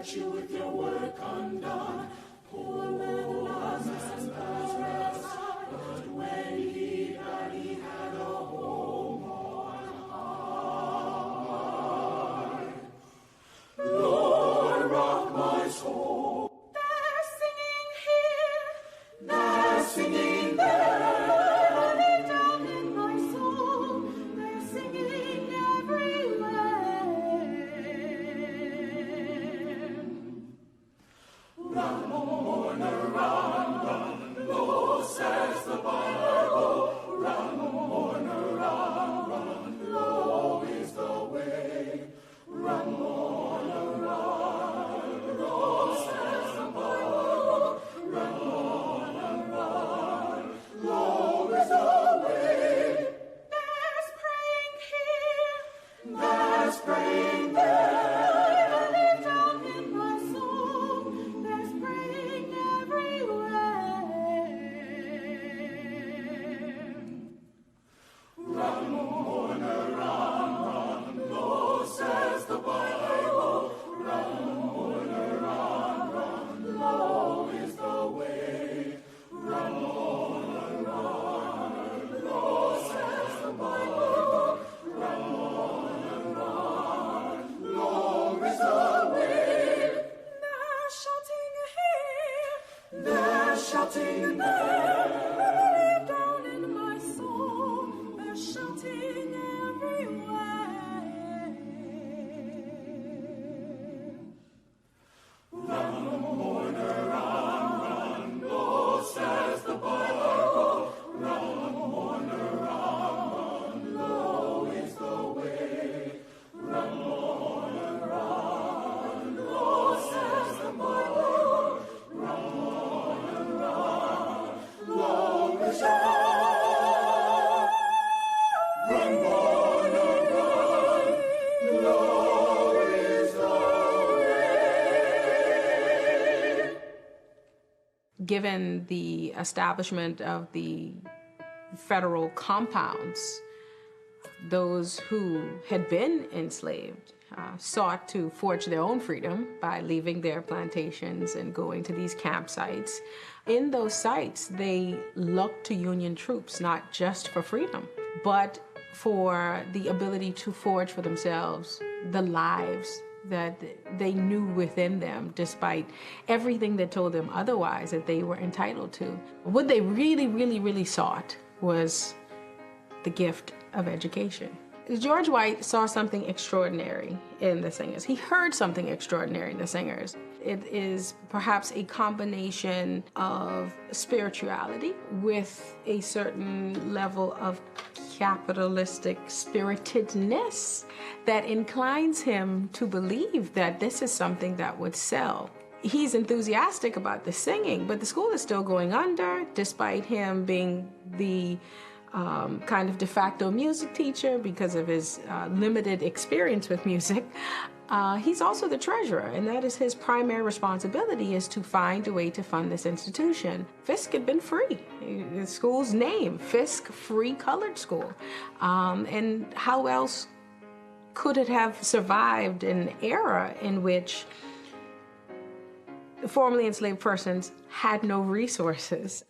You with your work undone, poor man Lazarus rest, but when he died, he had a home on high. Lord, rock my soul. They're singing here, they're singing there, deep down in my soul, they're singing everywhere. Run, mourner, run, run, lo, says the Bible. Run, mourner, run, run, lo is the way. Run, mourner, run, lo, says the Bible. Run, mourner, run, lo is the way. There's praying here, there's praying there. Shouting there, down in my soul, they're shouting everywhere. Run, mourner, run, run, lo, says the Bible. Run, mourner, run, lo is the way. Run, mourner, run, lo, says the Bible. Run, Given the establishment of the federal compounds, those who had been enslaved sought to forge their own freedom by leaving their plantations and going to these campsites. In those sites, they looked to Union troops not just for freedom, but for the ability to forge for themselves the lives that they knew within them, despite everything that told them otherwise that they were entitled to. What they really, really, really sought was the gift of education. George White saw something extraordinary in the singers. He heard something extraordinary in the singers. It is perhaps a combination of spirituality with a certain level of capitalistic spiritedness that inclines him to believe that this is something that would sell. He's enthusiastic about the singing, but the school is still going under, despite him being the kind of de facto music teacher because of his limited experience with music. He's also the treasurer, and that is his primary responsibility, is to find a way to fund this institution. Fisk had been free. The school's name, Fisk Free Colored School. And how else could it have survived an era in which formerly enslaved persons had no resources?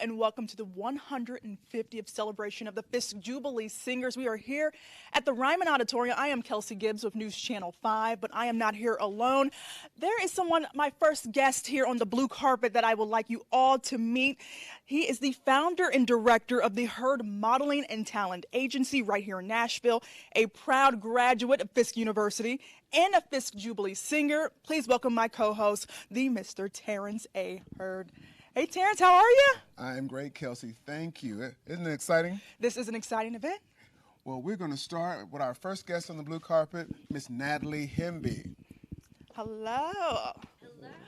and welcome to the 150th celebration of the Fisk Jubilee Singers. We are here at the Ryman Auditorium. I am Kelsey Gibbs with News Channel 5, but I am not here alone. There is someone, my first guest here on the blue carpet, that I would like you all to meet. He is the founder and director of the Herd Modeling and Talent Agency right here in Nashville, a proud graduate of Fisk University, and a Fisk Jubilee singer. Please welcome my co-host, the Mr. Terrence A. Herd. Hey, Terrence, how are you? I am great, Kelsey. Thank you. Isn't it exciting? This is an exciting event. Well, we're going to start with our first guest on the blue carpet, Miss Natalie Hemby. Hello. Hello.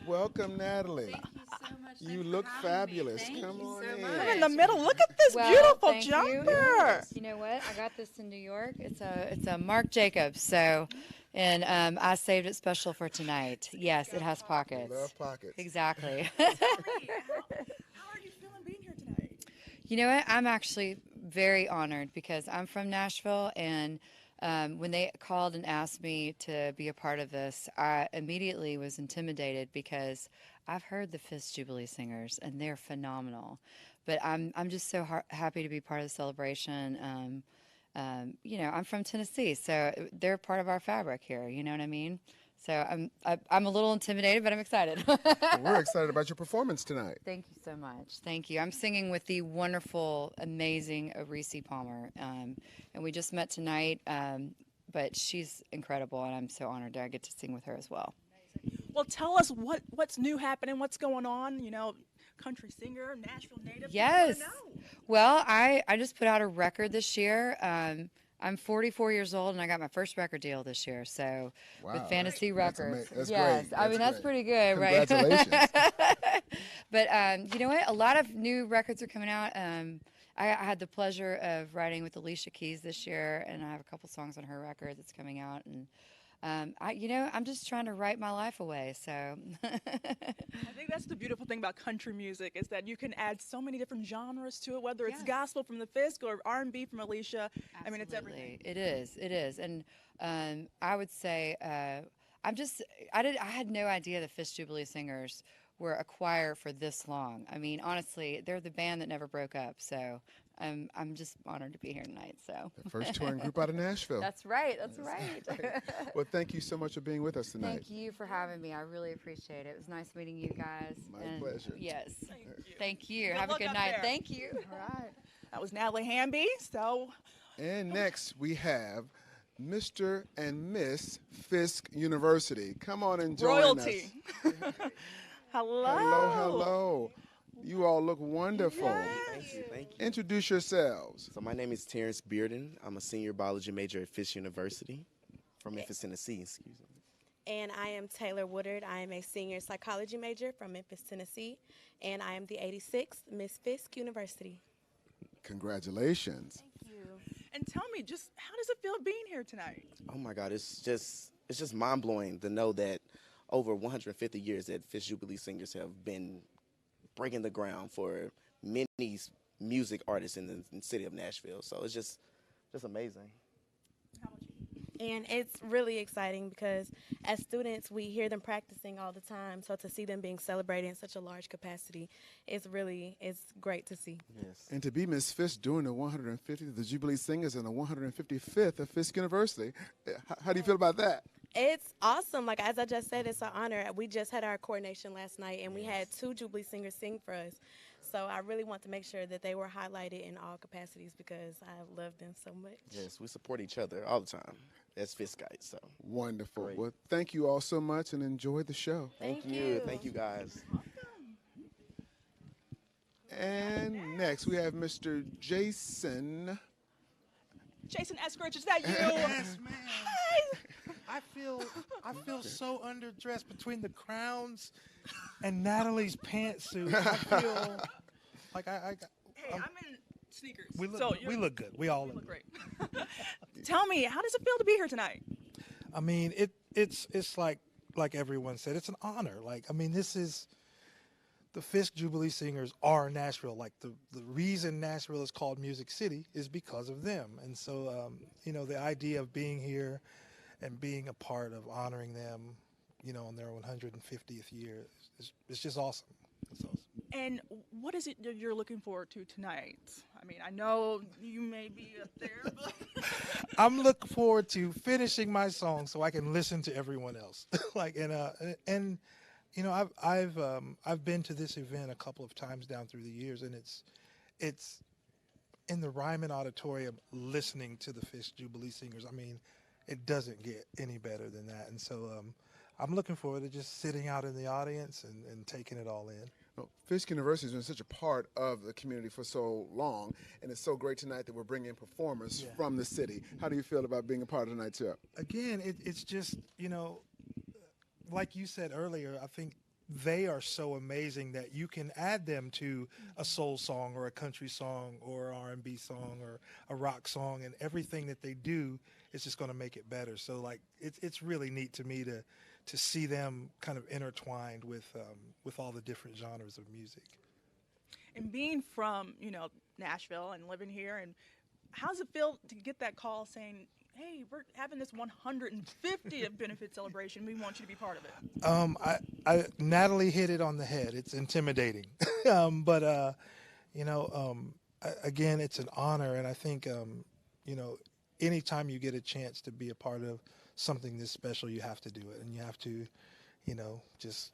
Welcome, Natalie. Thank you so much. You Thanks for look having fabulous. Me. Come Thank on you so in. much. I'm in the middle. Look at this beautiful thank jumper. You know what? I got this in New York. It's a Marc Jacobs. So, and I saved it special for tonight. Yes, it has pockets. Love pockets. Exactly. How are you feeling being here tonight? You know what? I'm actually very honored because I'm from Nashville, and when they called and asked me to be a part of this, I immediately was intimidated because I've heard the Fisk Jubilee Singers, and they're phenomenal. But I'm just so happy to be part of the celebration. You know, I'm from Tennessee, so they're part of our fabric here. You know what I mean? So I'm a little intimidated, but I'm excited. Well, we're excited about your performance tonight. Thank you so much. Thank you. I'm singing with the wonderful, amazing Reese Palmer, and we just met tonight. But she's incredible, and I'm so honored that I get to sing with her as well. Well, tell us what's new happening, what's going on. You know, country singer, Nashville native. Yes. We wanna know. Well, I just put out a record this year. I'm 44 years old, and I got my first record deal this year. So with Wow. Fantasy That's Records. That's yes, great. I mean that's great. pretty good, right? Congratulations. But you know what? A lot of new records are coming out. I had the pleasure of writing with Alicia Keys this year, and I have a couple songs on her record that's coming out. And I'm just trying to write my life away. So I think that's the beautiful thing about country music is that you can add so many different genres to it, whether it's Yes. gospel from the Fisk or R&B from Alicia. I mean, it's everything. It is, and I would say I had no idea the Fisk Jubilee Singers were a choir for this long. I mean, honestly, they're the band that never broke up. So I'm just honored to be here tonight. So The first touring group out of Nashville. that's right. That's right. Well, thank you so much for being with us tonight. Thank you for having me. I really appreciate it. It was nice meeting you guys. My pleasure. Yes. Thank you. Good Have a luck good out night. there. Thank you. All right. That was Natalie Hamby. So And next we have Mr. and Miss Fisk University. Come on and join royalty. us. Hello. Hello. You all look wonderful. Thank you. Introduce yourselves. So my name is Terrence Bearden. I'm a senior biology major at Fisk University from Memphis, Tennessee. Excuse me. And I am Taylor Woodard. I am a senior psychology major from Memphis, Tennessee. And I am the 86th Miss Fisk University. Congratulations. And tell me, just how does it feel being here tonight? Oh my God, it's just mind blowing to know that over 150 years that Fisk Jubilee Singers have been breaking the ground for many music artists in the city of Nashville. So it's just amazing. And it's really exciting because as students, we hear them practicing all the time. So to see them being celebrated in such a large capacity, it's great to see. Yes. And to be Miss Fisk during the 150th of the Jubilee Singers and the 155th of Fisk University, how do you feel about that? It's awesome. Like, as I just said, it's an honor. We just had our coronation last night, and we had 2 Jubilee singers sing for us. So I really want to make sure that they were highlighted in all capacities because I love them so much. Yes, we support each other all the time. That's Fiskites. So Wonderful. Great. Well, thank you all so much and enjoy the show. thank you. Thank you guys. And next we have Mr. Jason. Jason Eskridge, is that you? Yes, man. I feel so underdressed between the crowns and Natalie's pantsuit. I feel like I Hey, I'm in sneakers. we look so we look good. We all you look look great. Tell me, how does it feel to be here tonight? I mean, it's like everyone said, it's an honor. Like, I mean, this is the Fisk Jubilee Singers are Nashville. Like the reason Nashville is called Music City is because of them. And so, the idea of being here and being a part of honoring them, on their 150th year, it's just awesome. It's awesome. And what is it that you're looking forward to tonight? I mean, I know you may be up there, but I'm looking forward to finishing my song so I can listen to everyone else. And you know, I've been to this event a couple of times down through the years, and it's in the Ryman auditorium listening to the Fisk Jubilee Singers. I mean, it doesn't get any better than that. And so I'm looking forward to just sitting out in the audience and taking it all in. Well, Fisk University has been such a part of the community for so long, and it's so great tonight that we're bringing performers from the city. How do you feel about being a part of tonight's show? Again, it's just, you know, like you said earlier, I think they are so amazing that you can add them to a soul song or a country song or an R&B song or a rock song, and everything that they do is just going to make it better. So, like, it's really neat to me to see them kind of intertwined with all the different genres of music. and being from, you know, Nashville and living here, and how does it feel to get that call saying, hey, we're having this 150th benefit celebration. We want you to be part of it. Natalie hit it on the head. It's intimidating, but again, it's an honor, and I think anytime you get a chance to be a part of something this special, you have to do it, and you have to, just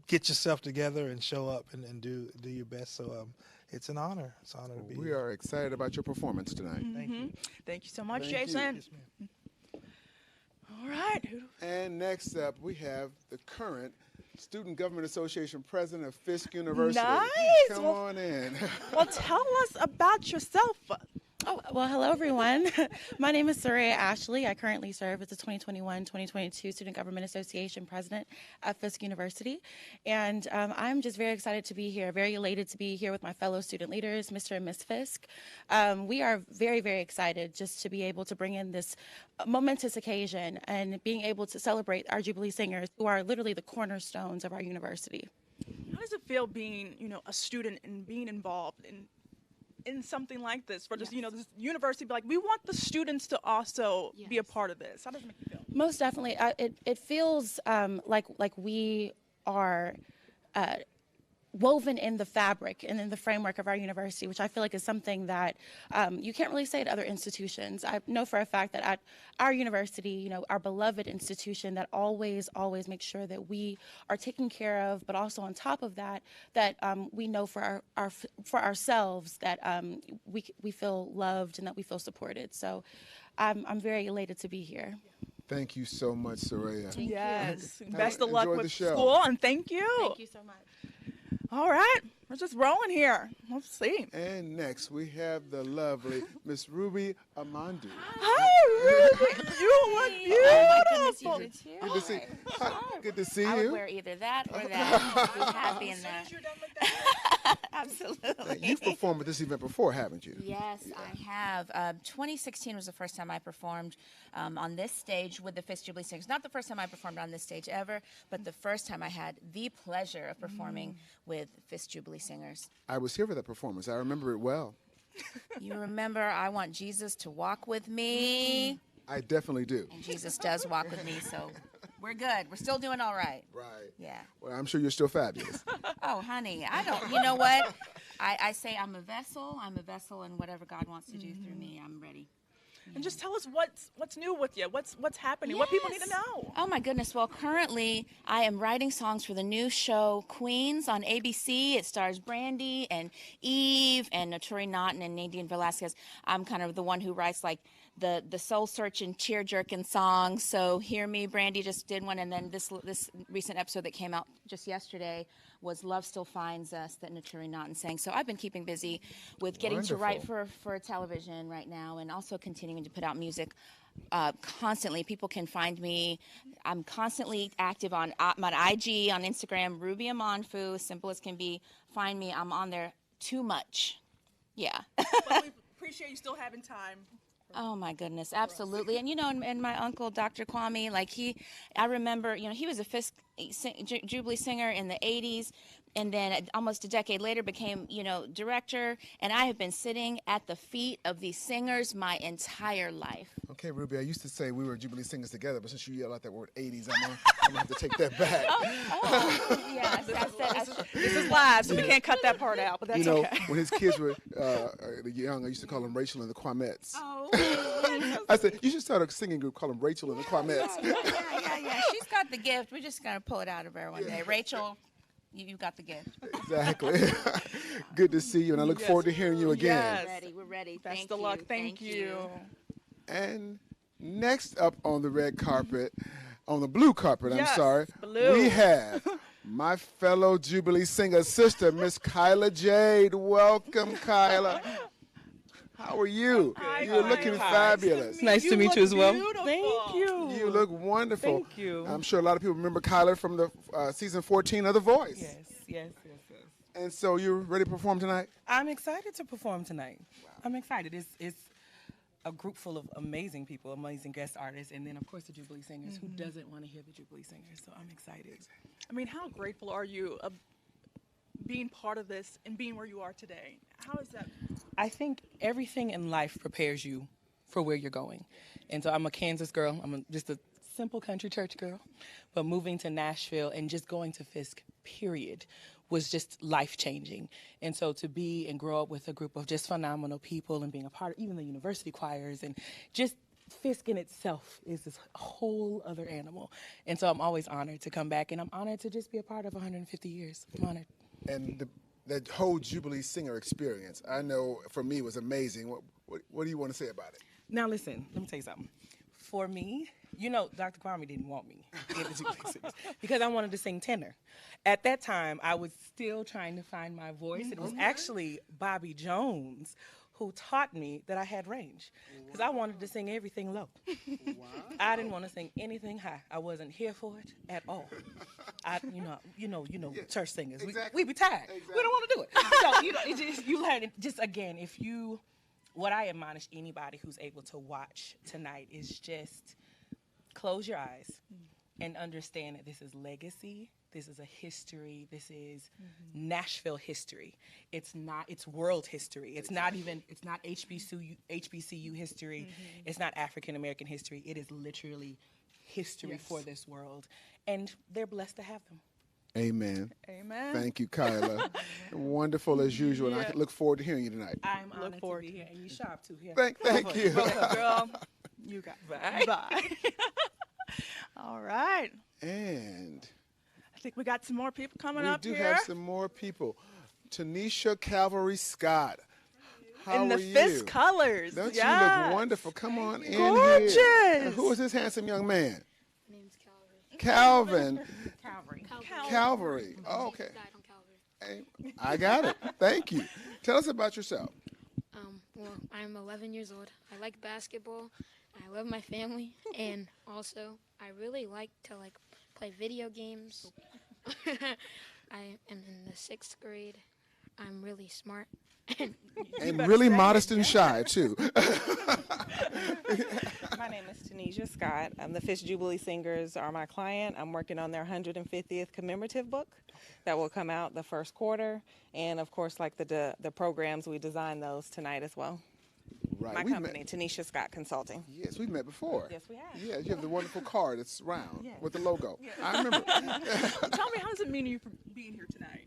get yourself together and show up and do your best. So it's an honor. It's an honor to be here. We are excited about your performance tonight. Thank you. Thank you so much, Thank you. Jason. Yes, ma'am. All right. And next up, we have the current Student Government Association president of Fisk University. Nice. Come Well- on in. Well, tell us about yourself. Oh, well, hello, everyone. My name is Soraya Ashley. I currently serve as the 2021-2022 Student Government Association president at Fisk University. And I'm just very excited to be here, very elated to be here with my fellow student leaders, Mr. and Ms. Fisk. We are very, very excited just to be able to bring in this momentous occasion and being able to celebrate our Jubilee Singers, who are literally the cornerstones of our university. How does it feel being, a student and being involved in something like this for just, this university, be like, we want the students to also be a part of this? How does it make you feel? Most definitely. It feels like we are woven in the fabric and in the framework of our university, which I feel like is something that you can't really say at other institutions. I know for a fact that at our university, our beloved institution that always makes sure that we are taken care of, but also on top of that, that we know for ourselves that we feel loved and that we feel supported. So I'm very elated to be here. Thank you so much, Soraya. Yes. Best of luck Enjoy the with show. school, and thank you. Thank you so much. All right. We're just rolling here. Let's see. And next, we have the lovely Miss Ruby Amandu. Hi, Ruby. You look beautiful. You do too. Good to see. Good to see I would you. wear either that or that. Be happy in that. You're done with that. Absolutely. You've performed at this event before, haven't you? Yes, I have. 2016 was the first time I performed on this stage with the Fisk Jubilee Singers. Not the first time I performed on this stage ever, but the first time I had the pleasure of performing with Fisk Jubilee Singers. I was here for that performance. I remember it well. You remember I Want Jesus to Walk With Me? I definitely do. And Jesus does walk with me, so we're good. We're still doing all right. Right. Yeah. Well, I'm sure you're still fabulous. Oh, honey, you know what? I say I'm a vessel, and whatever God wants to do through me, I'm ready. And just tell us what's new with you. What's happening? What people need to know. Oh my goodness. Well, currently I am writing songs for the new show Queens on ABC. It stars Brandy and Eve and Naturi Naughton and Nadine Velasquez. I'm kind of the one who writes like the soul searching, tear jerking songs. So Hear Me, Brandy just did one, and then this recent episode that came out just yesterday was Love Still Finds Us that Naturi Naughton sang. So I've been keeping busy with getting to write for television right now, and also continuing to put out music constantly. People can find me. I'm constantly active on my IG, on Instagram, Ruby Amanfu, simple as can be. Find me. I'm on there too much. Yeah. But we appreciate you still having time. Oh my goodness, absolutely. And and my uncle, Dr. Kwame, I remember, he was a Fisk Jubilee singer in the 80s, and then almost a decade later became, director. And I have been sitting at the feet of these singers my entire life. Okay, Ruby, I used to say we were Jubilee singers together, but since you yelled out that word 80s, I'm gonna have to take that back. Yes, This is live, so we can't cut that part out, but that's okay. When his kids were young, I used to call them Rachel and the Quamettes. Oh. I said, you should start a singing group called them Rachel and the Quamettes. Yeah. She's got the gift. We're just going to pull it out of her one day. Rachel, you got the gift. Exactly. Good to see you, and I look forward to hearing you again. Yes. We're ready. Best of luck. Thank you. And next up on the red carpet, on the blue carpet, Yes, I'm sorry, blue. we have my fellow Jubilee singer sister, Miss Kyla Jade. Welcome, Kyla. How are you? You're looking fabulous. Nice to meet you as well. Beautiful. Thank you. You look wonderful. Thank you. I'm sure a lot of people remember Kyla from the season 14 of The Voice. Yes. And so you're ready to perform tonight? I'm excited to perform tonight. I'm excited. It's a group full of amazing people, amazing guest artists, and then, of course, the Jubilee Singers. Who doesn't want to hear the Jubilee Singers? So I'm excited. I mean, how grateful are you of being part of this and being where you are today? How is that? I think everything in life prepares you for where you're going. And so I'm a Kansas girl. Just a simple country church girl. But moving to Nashville and just going to Fisk, period, was just life-changing. And so to be and grow up with a group of just phenomenal people and being a part of even the university choirs and just Fisk in itself is this whole other animal. And so I'm always honored to come back, and I'm honored to just be a part of 150 years. I'm honored. And that whole Jubilee singer experience, I know for me was amazing. What do you want to say about it? Now listen, let me tell you something. For me, Dr. Kwame didn't want me in the Jubilee Singers because I wanted to sing tenor. At that time, I was still trying to find my voice. It was actually Bobby Jones who taught me that I had range because I wanted to sing everything low. I didn't want to sing anything high. I wasn't here for it at all. Church singers, we be tired. Exactly. We don't want to do it. So you learn it. Just again, what I admonish anybody who's able to watch tonight is just close your eyes and understand that this is legacy. This is a history. This is Nashville history. It's world history. It's not HBCU history. It's not African American history. It is literally history for this world. And they're blessed to have them. Amen. Amen. Thank you, Kyla. Wonderful as usual, and I look forward to hearing you tonight. I'm honored to be here, and you sharp too. Here. Thank you. Girl, you got bye. All right. And I think we got some more people coming we up do here. have some more people. Tanisha Calvary Scott. How in the are you? Fisk colors. Don't yes. you look wonderful? Come on in Gorgeous. here. Who is this handsome young man? My name's Calvary. Calvin. Calvary. Calvary. Oh, okay. Hey, I got it. Thank you. Tell us about yourself. Well, I'm 11 years old. I like basketball. I love my family, and also I really like to play video games. I am in the 6th grade. I'm really smart. And really modest and shy, too. My name is Tanisha Scott. The Fisk Jubilee Singers are my client. I'm working on their 150th commemorative book that will come out the first quarter. And, of course, like the programs, we designed those tonight as well. Right. My company, Tanisha Scott Consulting. Yes, we've met before. Yes, we have. Yeah, you have the wonderful card that's round with the logo. Yes. I remember. Tell me, how does it mean to you for being here tonight?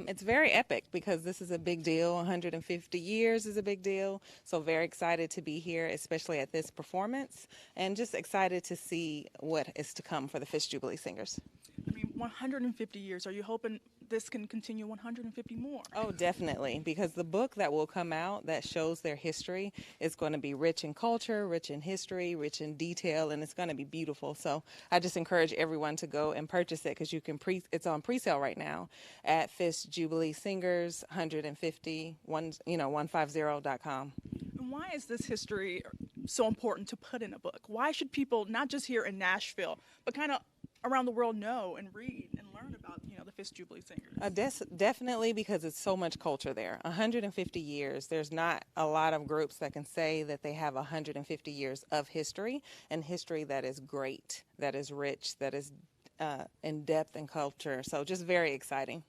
It's very epic because this is a big deal. 150 years is a big deal. So very excited to be here, especially at this performance, and just excited to see what is to come for the Fisk Jubilee Singers. I mean, 150 years. Are you hoping this can continue 150 more? Oh, definitely, because the book that will come out that shows their history is going to be rich in culture, rich in history, rich in detail, and it's going to be beautiful. So I just encourage everyone to go and purchase it because you can it's on pre-sale right now at Fisk Jubilee Singers 150.com. And why is this history so important to put in a book? Why should people, not just here in Nashville, but kind of around the world, know and read and learn about, the Fisk Jubilee Singers? Definitely, because it's so much culture there. 150 years. There's not a lot of groups that can say that they have 150 years of history, and history that is great, that is rich, that is in depth and culture. So just very exciting.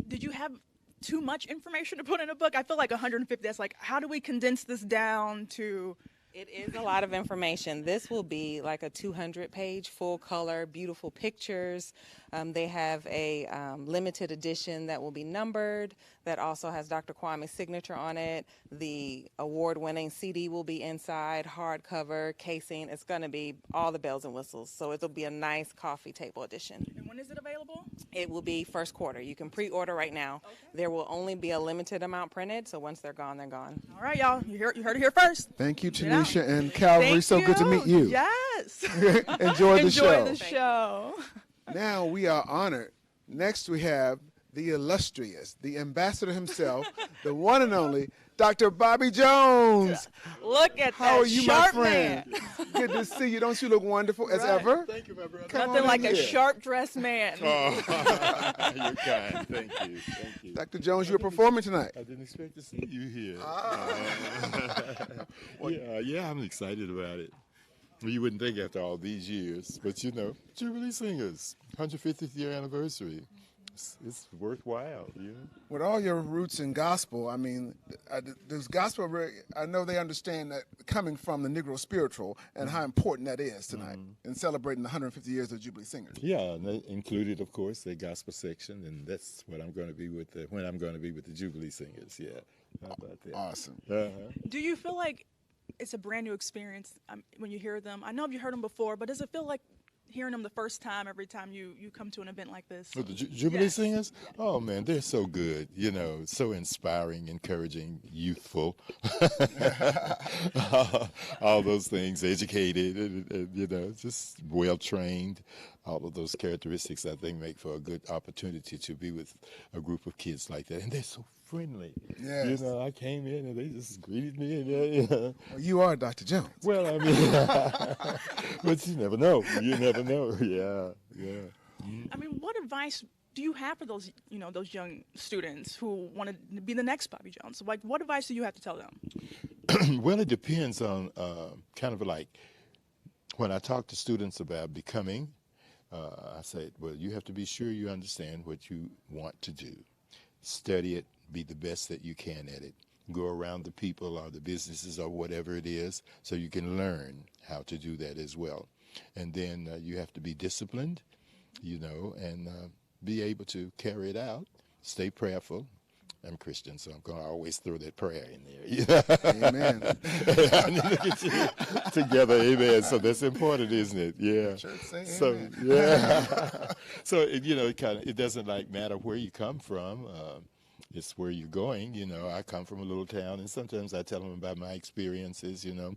Did you have too much information to put in a book? I feel like 150, that's like, how do we condense this down to... It is a lot of information. This will be like a 200-page, full-color, beautiful pictures. They have a limited edition that will be numbered that also has Dr. Kwame's signature on it. The award-winning CD will be inside, hardcover, casing. It's going to be all the bells and whistles. So it'll be a nice coffee table edition. And when is it available? It will be first quarter. You can pre-order right now. Okay. There will only be a limited amount printed, so once they're gone, they're gone. All right, y'all. You heard it here first. Thank you, Tanisha and Calvary. So good to meet you. Yes. Enjoy the show. Enjoy the show. Now we are honored. Next we have the illustrious, the ambassador himself, the one and only, Dr. Bobby Jones. Look at How that are you, sharp my friend? man. Good to see you. Don't you look wonderful as ever? Thank you, my brother. Nothing like a sharp-dressed man. Oh, you're kind. Thank you. Thank you. Dr. Jones, you're performing tonight. I didn't expect to see you here. Yeah, I'm excited about it. Well, you wouldn't think after all these years, but you know, Jubilee Singers, 150th year anniversary. It's worthwhile, you know. With all your roots in gospel, I mean, does gospel, I know they understand that coming from the Negro spiritual and how important that is tonight in celebrating the 150 years of Jubilee Singers. Yeah, and they included, of course, the gospel section, and that's what I'm going to be with when I'm going to be with the Jubilee Singers. Yeah, how about that? Awesome. Do you feel like it's a brand new experience when you hear them? I know you've heard them before, but does it feel like hearing them the first time every time you come to an event like this? Oh, the Jubilee Singers? Oh, man, they're so good, you know, so inspiring, encouraging, youthful, all those things, educated, and, you know, just well-trained. All of those characteristics, I think, make for a good opportunity to be with a group of kids like that. And they're so friendly. Yes. You know, I came in and they just greeted me. And, well, you are Dr. Jones. Well, I mean, but you never know. You never know. Yeah. I mean, what advice do you have for those, those young students who want to be the next Bobby Jones? Like, what advice do you have to tell them? Well, it depends on kind of like when I talk to students about becoming, I say, well, you have to be sure you understand what you want to do. Study it, be the best that you can at it. Go around the people or the businesses or whatever it is so you can learn how to do that as well. And then you have to be disciplined, you know, and be able to carry it out. Stay prayerful. I'm Christian, so I'm going to always throw that prayer in there. Amen. Look at you together, amen. So that's important, isn't it? Yeah. So amen. Yeah. So you know, it doesn't like matter where you come from. It's where you're going. You know, I come from a little town, and sometimes I tell them about my experiences. You know,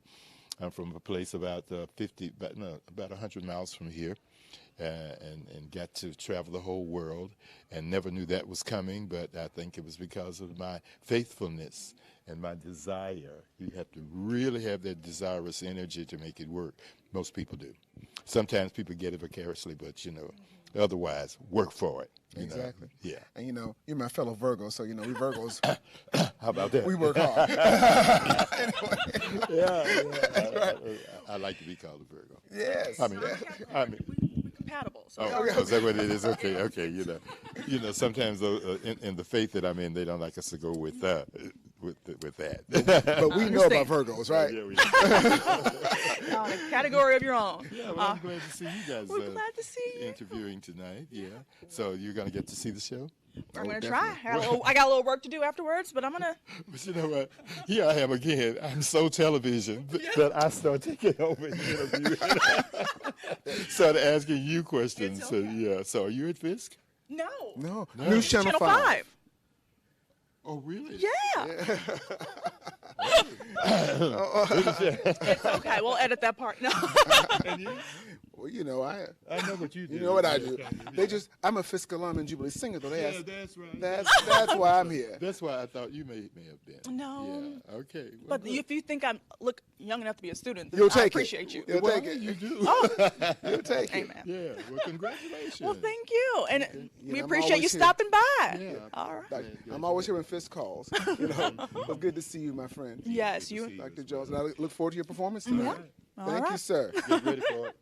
I'm from a place about 100 miles from here. And got to travel the whole world and never knew that was coming, but I think it was because of my faithfulness and my desire. You have to really have that desirous energy to make it work. Most people do. Sometimes people get it vicariously, but, you know, otherwise, work for it. Exactly. Know? Yeah. And, you know, you're my fellow Virgo, so, you know, we Virgos. How about that? We work hard. Anyway. Yeah. Right. I like to be called a Virgo. Yes. I mean. Compatible. So is that what it is? Okay. You know. Sometimes though, in the faith that I'm in, they don't like us to go with that. But we know about Virgos, right? Yeah, we know. A category of your own. Yeah, well, I'm glad to see you guys. We're glad to see you. Interviewing tonight. Yeah. So you're gonna get to see the show. I'm going to try. I got a little work to do afterwards, but I'm going to. But you know what? Here I am again. I'm so television that I start taking over the interview. Start asking you questions. Okay. So are you at Fisk? No. News Channel 5. Oh, really? Yeah. It's okay. We'll edit that part. No. And you? Well, you know, I know what you do. You know what I do. I'm a Fisk alum and Jubilee singer, though. That's right. That's why I'm here. That's why I thought you may have been. No. Yeah. Okay. Well, but if you think I look young enough to be a student, you'll take I appreciate you. You'll take it. You do. You'll take it. Amen. Yeah. Well, congratulations. Well, thank you, and we I'm appreciate you here. stopping by. Yeah. All right. I'm always here when Fisk calls. You know, but good to see you, my friend. Yes, you. Dr. Jones, and I look forward to your performance tonight. Yeah. Thank you, sir. Get ready for it.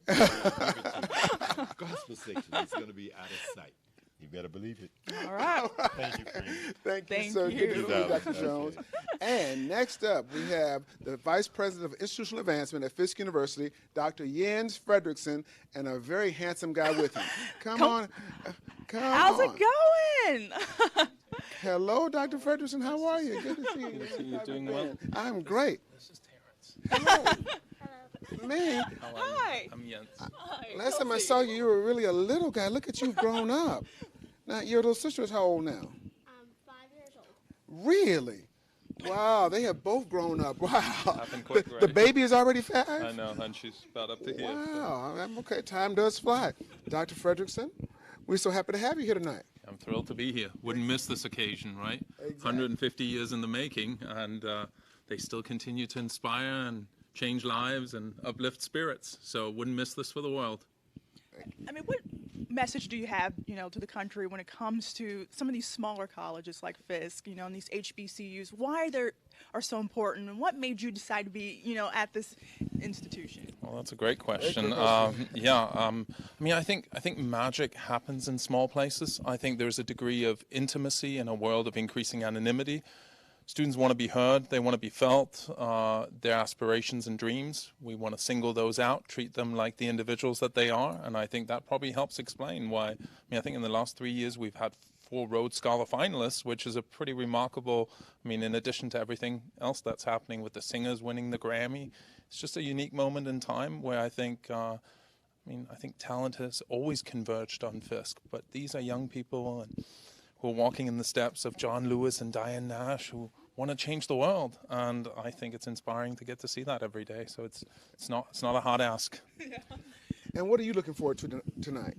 Gospel section. It's going to be out of sight. You better believe it. All right. Thank you, friend. Thank you, Thank sir. you. Good to see you, Dr. Okay. Jones. And next up, we have the Vice President of Institutional Advancement at Fisk University, Dr. Jens Fredrickson, and a very handsome guy with him. Come on. Come How's on. it going? Hello, Dr. Fredrickson. How are you? Good to see you. Good to see you. Doing well? I'm great. This is Terrence. Hello. Man, How are you? Hi. I'm Jens. last time I saw you, you were really a little guy. Look at you, you've grown up. Now, your little sister is how old now? 5 years old. Really? Wow, they have both grown up. Wow. Happened quick, The right? baby is already 5? I know, and she's about up to here. So Wow, I'm okay. Time does fly. Dr. Fredrickson, we're so happy to have you here tonight. I'm thrilled to be here. Wouldn't miss this occasion, right? 150 years in the making, and they still continue to inspire and change lives and uplift spirits. So wouldn't miss this for the world. I mean, what message do you have, to the country when it comes to some of these smaller colleges like Fisk, and these HBCUs? Why they are so important, and what made you decide to be, at this institution? Well, that's a great question. Great question. I mean, I think magic happens in small places. I think there's a degree of intimacy in a world of increasing anonymity. Students want to be heard, they want to be felt, their aspirations and dreams. We want to single those out, treat them like the individuals that they are, and I think that probably helps explain why. I think in the last 3 years we've had 4 Rhodes Scholar finalists, which is a pretty remarkable, in addition to everything else that's happening with the singers winning the Grammy, it's just a unique moment in time where I think talent has always converged on Fisk, but these are young people who are walking in the steps of John Lewis and Diane Nash, who want to change the world, and I think it's inspiring to get to see that every day. So it's not a hard ask. Yeah. And what are you looking forward to tonight?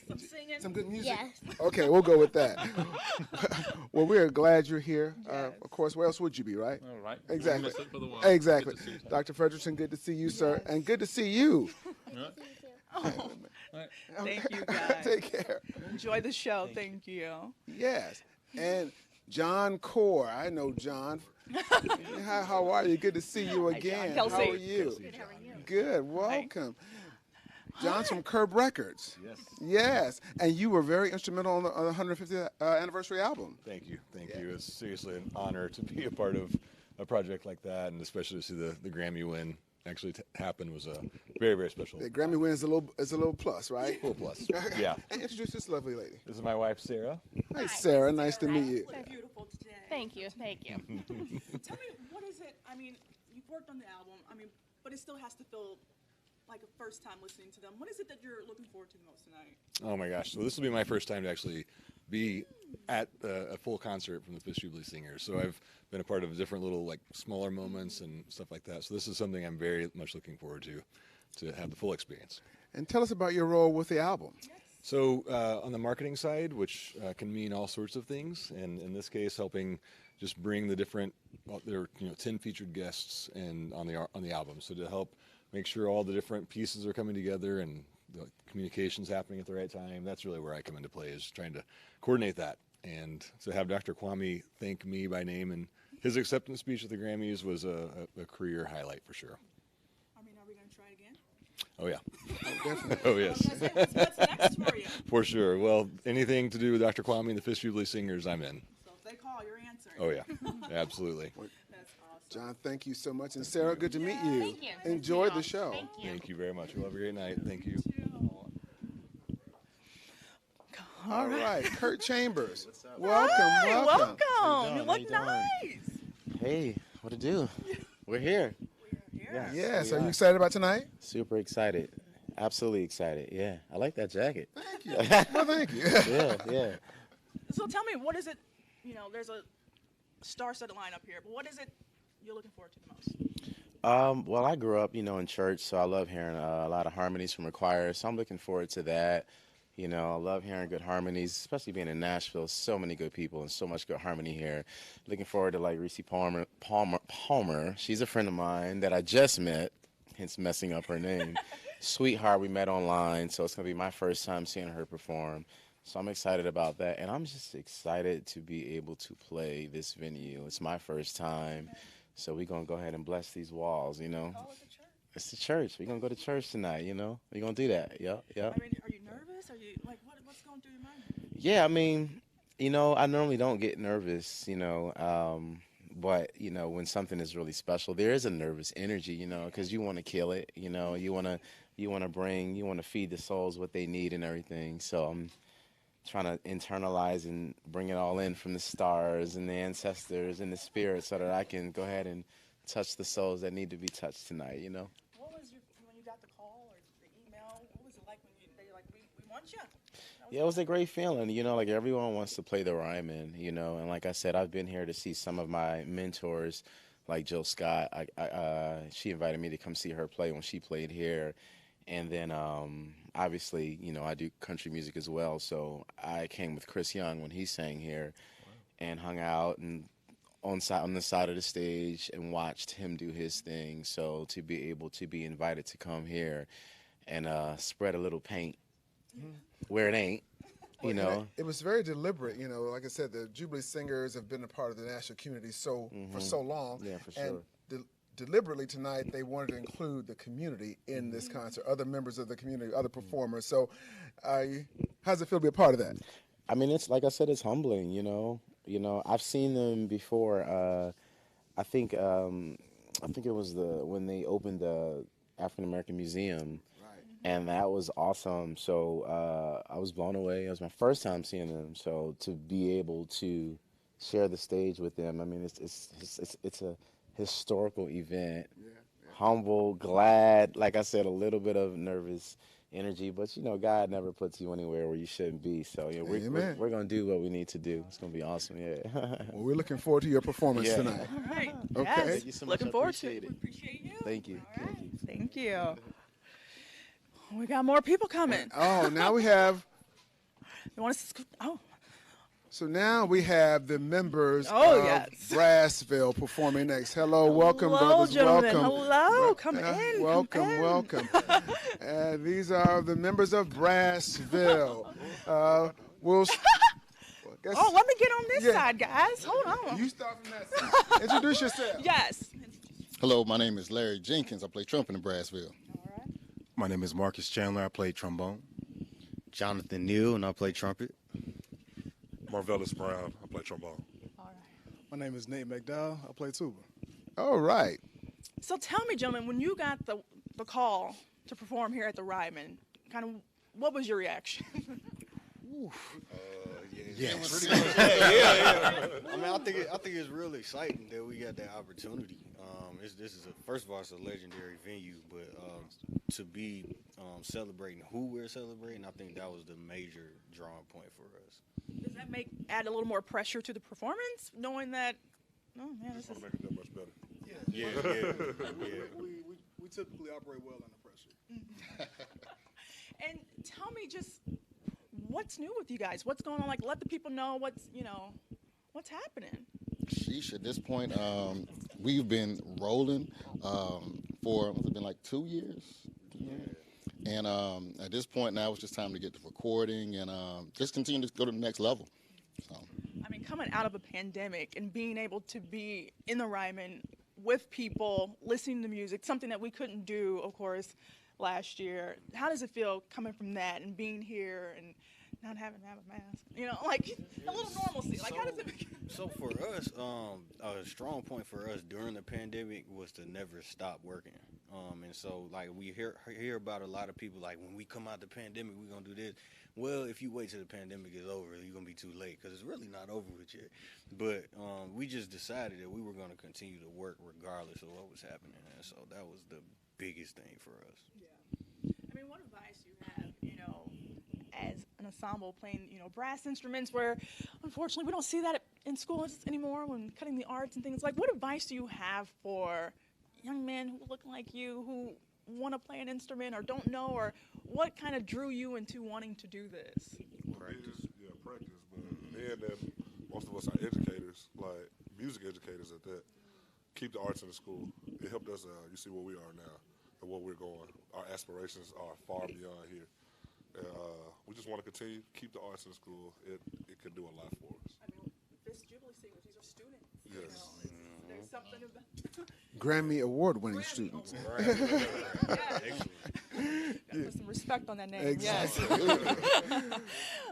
Some singing? Some good music? Yes. Okay, we'll go with that. Well, we're glad you're here. Of course, where else would you be, right? All right. Exactly. Miss it for the world. Exactly. Good to see you. Dr. Fredrickson, good to see you, sir, and good to see you. Oh, thank you, guys. Take care. Enjoy the show. Thank you. Yes. And John Core. I know John. How are you? Good to see you again. Kelsey. How are you? Good, how are you? Good. Welcome. John's from Curb Records. Yes. Yes. And you were very instrumental on the 150th anniversary album. Thank you. Thank you. It's seriously an honor to be a part of a project like that, and especially to see the Grammy win actually happen was very, very special. The Grammy win is a little plus, right? A little plus. Yeah. And introduce this lovely lady. This is my wife, Sarah. Hi, Sarah. Nice to meet you. What beautiful today. Thank you. Thank you. Tell me, what is it? You've worked on the album, but it still has to feel like a first time listening to them. What is it that you're looking forward to the most tonight? Oh my gosh. So this will be my first time to actually be at a full concert from the Fisk Jubilee Singers. So I've been a part of different little smaller moments and stuff like that. So this is something I'm very much looking forward to have the full experience. And tell us about your role with the album. So on the marketing side, which can mean all sorts of things, and in this case, helping just bring the different, there are 10 featured guests and on the album. So to help make sure all the different pieces are coming together and the communication's happening at the right time, that's really where I come into play, is trying to coordinate that. And to have Dr. Kwame thank me by name and his acceptance speech at the Grammys was a career highlight for sure. Are we going to try again? Oh, yeah. Definitely. Oh, yes. What's next for you? For sure. Well, anything to do with Dr. Kwame and the Fisk Jubilee Singers, I'm in. So if they call, you're answering. Oh, yeah. Absolutely. That's awesome. John, thank you so much. And Sarah, good to meet you. Thank you. Enjoy the show. Thank you. Thank you very much. We'll have a great night. Thank you. All right. Kurt Chambers. Welcome, Hi, welcome. welcome. You look nice. Hey, what to do? We're here. Yes. Are you excited about tonight? Super excited. Absolutely excited. Yeah. I like that jacket. Thank you. Well, thank you. Yeah. So tell me, what is it? There's a star-studded lineup here, but what is it you're looking forward to the most? Well, I grew up, in church, so I love hearing a lot of harmonies from the choir. So I'm looking forward to that. I love hearing good harmonies, especially being in Nashville. So many good people and so much good harmony here. Looking forward to Reese Palmer. She's a friend of mine that I just met, hence messing up her name. Sweetheart, we met online, so it's going to be my first time seeing her perform. So I'm excited about that, and I'm just excited to be able to play this venue. It's my first time, so we're going to go ahead and bless these walls, Oh, it's a church. It's the church. We're gonna go to church tonight. You know, we're gonna do that. Yep. I mean, are you nervous? Are you like what's going through your mind? Yeah, I mean, I normally don't get nervous. But when something is really special, there is a nervous energy. Because you want to kill it. You want to feed the souls what they need and everything. So I'm trying to internalize and bring it all in from the stars and the ancestors and the spirit, so that I can go ahead and touch the souls that need to be touched tonight. What was when you got the call or the email? What was it like when they were like, we want you? Yeah, it was a great feeling. Like everyone wants to play the Ryman, and like I said, I've been here to see some of my mentors, like Jill Scott. She invited me to come see her play when she played here. And then obviously, I do country music as well. So I came with Chris Young when he sang here and hung out and on the side of the stage and watched him do his thing. So to be able to be invited to come here and spread a little paint where it ain't, It was very deliberate. Like I said, the Jubilee Singers have been a part of the national community for so long. Yeah, for sure. And deliberately tonight, they wanted to include the community in this concert, other members of the community, other performers. So how does it feel to be a part of that? I mean, it's like I said, it's humbling, I've seen them before. I think it was when they opened the African American Museum. And that was awesome. So I was blown away. It was my first time seeing them. So to be able to share the stage with them, I mean, it's a historical event. Humble, glad, like I said, a little bit of nervous energy, but God never puts you anywhere where you shouldn't be. So we're gonna do what we need to do. It's gonna be awesome. Yeah. Well, we're looking forward to your performance tonight. All right. Okay. Yes. Thank you so much. Looking forward to it. We Appreciate you. Thank you. All right. Thank you. We got more people coming. Oh, now we have. You want to? Oh. So now we have the members yes. Brassville performing next. Hello, welcome, Hello, brothers. gentlemen. Welcome. Hello, come in. Welcome, come in. welcome. And these are the members of Brassville. Oh, let me get on this side, guys. Hold on. You start from that side. Introduce yourself. Yes. Hello, my name is Larry Jenkins. I play trumpet in Brassville. My name is Marcus Chandler. I play trombone. Jonathan Neal, and I play trumpet. Marvelous Brown. I play trombone. My name is Nate McDowell. I play tuba. All right. So tell me, gentlemen, when you got the call to perform here at the Ryman, kind of what was your reaction? Yes. I mean, I think it's really exciting that we got that opportunity. First of all, it's a legendary venue, but to be celebrating who we're celebrating, I think that was the major drawing point for us. Does that add a little more pressure to the performance, knowing that? Oh man, this is make it that much better. Yeah. We typically operate well under pressure. And tell me just what's new with you guys? What's going on? Like, let the people know what's happening. Sheesh, at this point, we've been rolling for, what's it been, like 2 years? And at this point now, it's just time to get to recording and just continue to go to the next level. So. I mean, coming out of a pandemic and being able to be in the Ryman with people, listening to music, something that we couldn't do, of course, last year. How does it feel coming from that and being here and not having to have a mask? Like a little normalcy. Like, how does it? So for us, a strong point for us during the pandemic was to never stop working. And so like we hear about a lot of people like when we come out the pandemic, we're gonna do this. Well, if you wait till the pandemic is over, you're gonna be too late because it's really not over with yet. But we just decided that we were gonna continue to work regardless of what was happening, and so that was the biggest thing for us. Yeah. I mean, what advice do you have, as an ensemble playing, brass instruments where unfortunately we don't see that in schools anymore when cutting the arts and things. Like, what advice do you have for young men who look like you, who want to play an instrument or don't know, or what kind of drew you into wanting to do this? Practice. But being that most of us are educators, like music educators at that, keep the arts in the school. It helped us, you see where we are now and where we're going. Our aspirations are far beyond here. We just want to continue, keep the arts in school. It can do a lot for us. I mean, Fisk Jubilee singers, these are students. Yes. There's something Grammy award-winning students. Put some respect on that name. Exactly. Yes.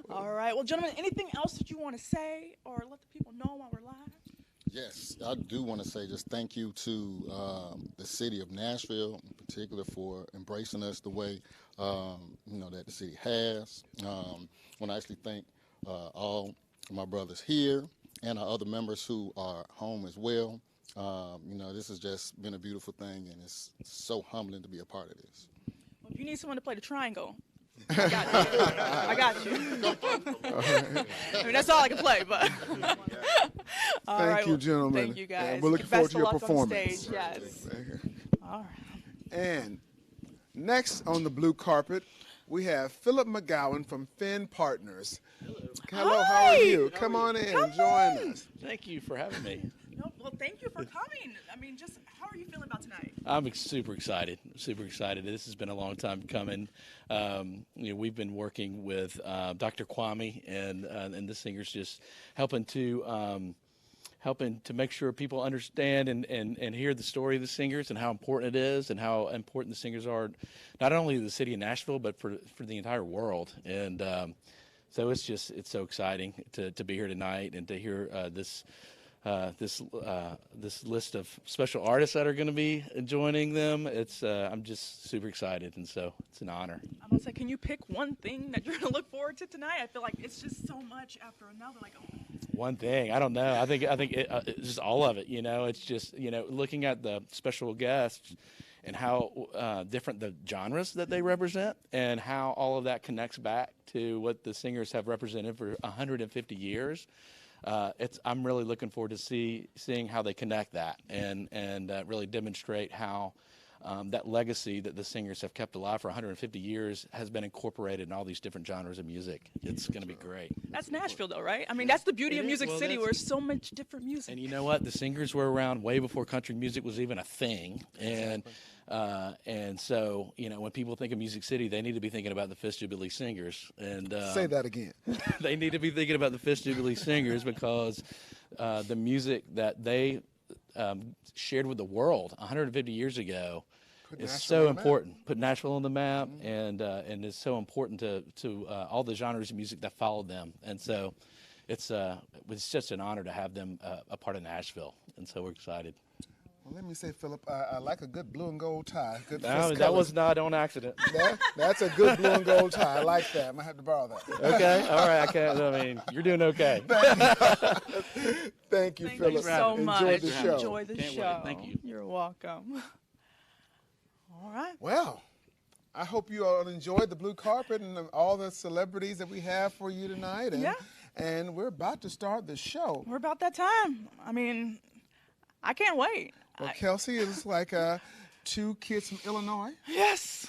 All right. Well, gentlemen, anything else that you want to say or let the people know while we're live? Yes, I do want to say just thank you to the city of Nashville, in particular, for embracing us the way that the city has. I want to actually thank all of my brothers here and our other members who are home as well. This has just been a beautiful thing, and it's so humbling to be a part of this. Well, if you need someone to play the triangle, I got you. I got you. I mean, that's all I can play, but. Thank you, gentlemen. Thank you, guys. And we're looking forward to your Best of luck on the performance. stage, yes. All right. And next on the blue carpet, we have Philip McGowan from Finn Partners. Hello, how are you? Come on in, join us. Thank you for having me. No, well, thank you for coming. I mean, just how are you feeling about tonight? I'm super excited. Super excited. This has been a long time coming. We've been working with Dr. Kwame and the singers, just helping to make sure people understand and hear the story of the singers and how important it is and how important the singers are, not only to the city of Nashville but for the entire world. And so it's so exciting to be here tonight and to hear this list of special artists that are going to be joining them. I'm just super excited, and so it's an honor. I'm gonna say, can you pick one thing that you're gonna look forward to tonight? I feel like it's just so much after another. Like, One thing, I don't know. I think it's just all of it. It's just looking at the special guests and how different the genres that they represent, and how all of that connects back to what the singers have represented for 150 years. I'm really looking forward to seeing how they connect that and really demonstrate how that legacy that the singers have kept alive for 150 years has been incorporated in all these different genres of music. It's going to be great. that's Nashville, though, right? I mean, that's the beauty of Music City, where there's so much different music. And you know what? The singers were around way before country music was even a thing. And so, when people think of Music City, they need to be thinking about the Fisk Jubilee Singers. And say that again. They need to be thinking about the Fisk Jubilee Singers because the music that they shared with the world 150 years ago is so important. Put Nashville on the map, and it's so important to all the genres of music that followed them. And so it's just an honor to have them a part of Nashville. And so we're excited. Well, let me say, Philip, I like a good blue and gold tie. Good No, that was not on accident. That's a good blue and gold tie. I like that. I'm going to have to borrow that. Okay, all right. You're doing okay. Thank you, Thank Philip. you so much. Enjoy the show. Enjoy the Can't show. wait. Thank you. You're welcome. All right. Well, I hope you all enjoyed the blue carpet and all the celebrities that we have for you tonight. And we're about to start the show. We're about that time. I mean, I can't wait. Well, Kelsey, it's like two kids from Illinois. Yes.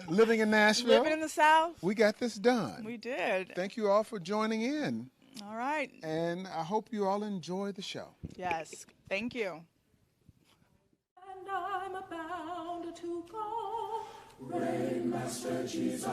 Living in Nashville. Living in the South. We got this done. We did. Thank you all for joining in. All right. And I hope you all enjoy the show. Yes. Thank you. And I'm bound to go. Reign, Master Jesus,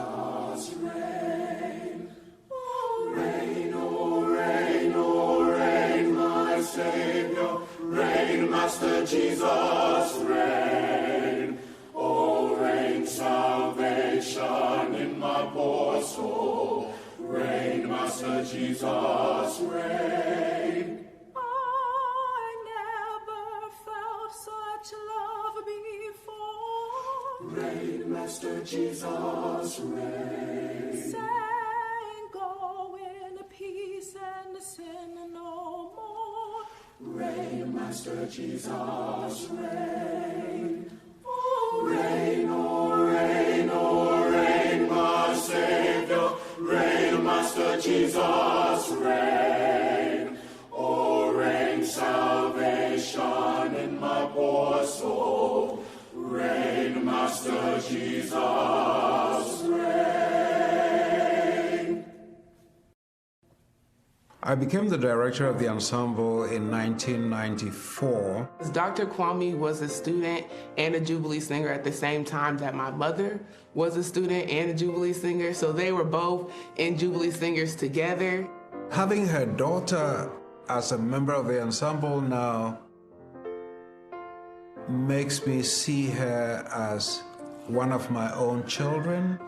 reign. Oh, reign, oh, reign, oh, reign, my Savior. Reign, Master Jesus, reign. Oh, reign, salvation in my poor soul. Reign, Master Jesus, reign. I never felt such love before. Reign, Master Jesus, reign. Saying, go in peace and sin no more. Reign, Master Jesus, reign. Oh, reign, oh, reign, oh, reign, my Savior. Reign, Master Jesus, reign. Oh, reign, salvation in my poor soul. Reign, Master Jesus, reign. I became the director of the ensemble in 1994. Dr. Kwame was a student and a Jubilee singer at the same time that my mother was a student and a Jubilee singer, so they were both in Jubilee Singers together. Having her daughter as a member of the ensemble now makes me see her as one of my own children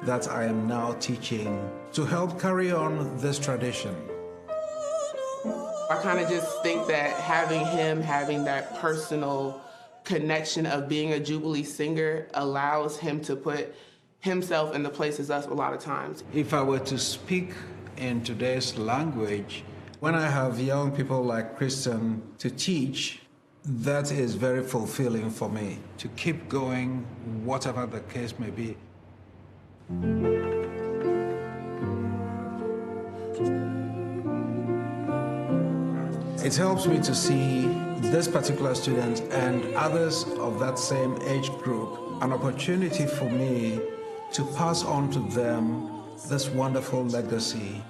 that I am now teaching to help carry on this tradition. I kind of just think that having that personal connection of being a Jubilee singer allows him to put himself in the places us a lot of times. If I were to speak in today's language, when I have young people like Kristen to teach, that is very fulfilling for me, to keep going, whatever the case may be. It helps me to see this particular student and others of that same age group an opportunity for me to pass on to them this wonderful legacy.